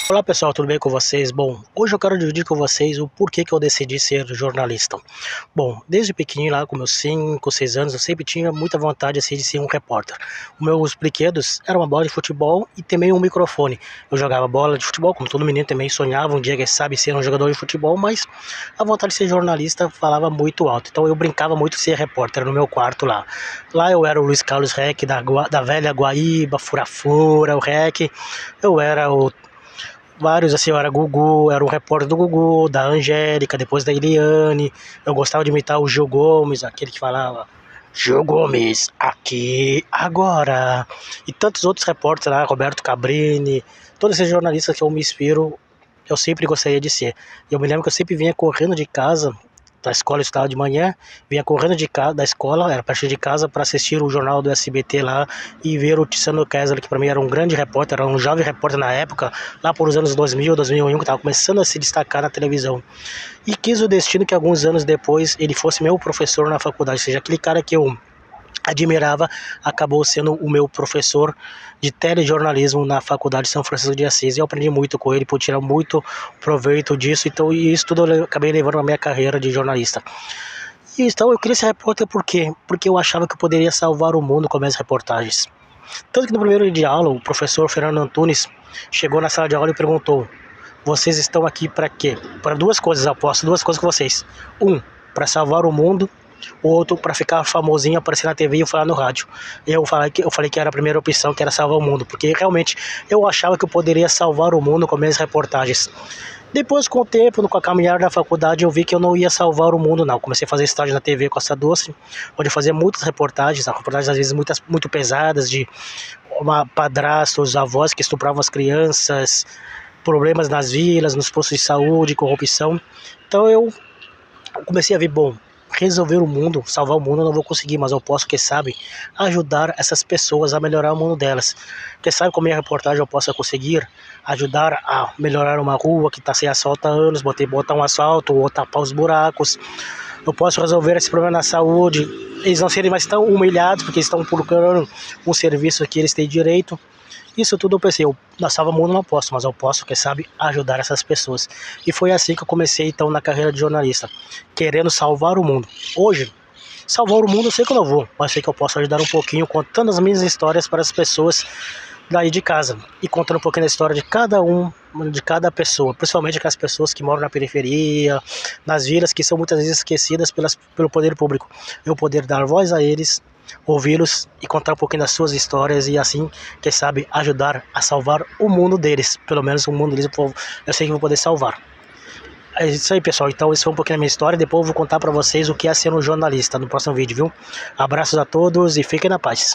Olá pessoal, tudo bem com vocês? Bom, hoje eu quero dividir com vocês o porquê que eu decidi ser jornalista. Bom, desde pequenininho lá com meus 5, 6 anos, eu sempre tinha muita vontade assim, de ser um repórter. Os meus brinquedos eram uma bola de futebol e também um microfone. Eu jogava bola de futebol, como todo menino também sonhava um dia, quem sabe, ser um jogador de futebol, mas a vontade de ser jornalista falava muito alto. Então eu brincava muito de ser repórter no meu quarto lá. Lá eu era o Luiz Carlos Reck da velha Guaíba, Fura-Fura, o Reck. Eu era o vários, assim, eu era Gugu, era o repórter do Gugu, da Angélica, depois da Eliane. Eu gostava de imitar o Gil Gomes, aquele que falava Gil Gomes, aqui, agora. E tantos outros repórteres lá, Roberto Cabrini, todos esses jornalistas que eu me inspiro, eu sempre gostaria de ser. E eu me lembro que eu sempre vinha correndo de casa, da escola, eu estudava de manhã, vinha correndo de casa, da escola, era perto de casa, para assistir o jornal do SBT lá e ver o Tiziano Kessler, que para mim era um grande repórter, era um jovem repórter na época, lá por os anos 2000, 2001, que estava começando a se destacar na televisão. E quis o destino que alguns anos depois ele fosse meu professor na faculdade, ou seja, aquele cara que eu admirava, acabou sendo o meu professor de telejornalismo na faculdade de São Francisco de Assis. Eu aprendi muito com ele, pude tirar muito proveito disso, então isso tudo eu acabei levando na minha carreira de jornalista. E então eu queria ser repórter por quê? Porque eu achava que eu poderia salvar o mundo com minhas reportagens. Tanto que no primeiro dia de aula, o professor Fernando Antunes chegou na sala de aula e perguntou: vocês estão aqui para quê? Para duas coisas, aposto, duas coisas com vocês. Para salvar o mundo, o outro para ficar famosinho, aparecer na TV e eu falar no rádio. Eu falei que era a primeira opção, que era salvar o mundo, porque realmente eu achava que eu poderia salvar o mundo com minhas reportagens. Depois, com o tempo, com a caminhada da faculdade, eu vi que eu não ia salvar o mundo, não. Comecei a fazer estágio na TV Costa Doce, onde eu fazia muitas reportagens às vezes muito pesadas, de padrastos, avós que estupravam as crianças, problemas nas vilas, nos postos de saúde, corrupção. Então eu comecei a ver, bom, resolver o mundo, salvar o mundo eu não vou conseguir, mas eu posso, quem sabe, ajudar essas pessoas a melhorar o mundo delas. Quem sabe com a minha reportagem eu possa conseguir ajudar a melhorar uma rua que está sem asfalto há anos, botar um asfalto ou tapar os buracos. Eu posso resolver esse problema na saúde, eles não serem mais tão humilhados porque eles estão procurando um serviço que eles têm direito. Isso tudo eu pensei, eu na salva mundo não posso, mas eu posso, quem sabe, ajudar essas pessoas. E foi assim que eu comecei então na carreira de jornalista, querendo salvar o mundo. Hoje, salvar o mundo eu sei que eu não vou, mas sei que eu posso ajudar um pouquinho contando as minhas histórias para as pessoas daí de casa e contando um pouquinho da história de cada pessoa, principalmente aquelas pessoas que moram na periferia, nas vilas que são muitas vezes esquecidas pelo poder público. Eu poder dar voz a eles, ouvi-los e contar um pouquinho das suas histórias e assim, quem sabe, ajudar a salvar o mundo deles, pelo menos o mundo deles eu sei que vou poder salvar. É isso aí, pessoal, então esse foi um pouquinho da minha história, depois eu vou contar para vocês o que é ser um jornalista no próximo vídeo, viu? Abraços a todos e fiquem na paz.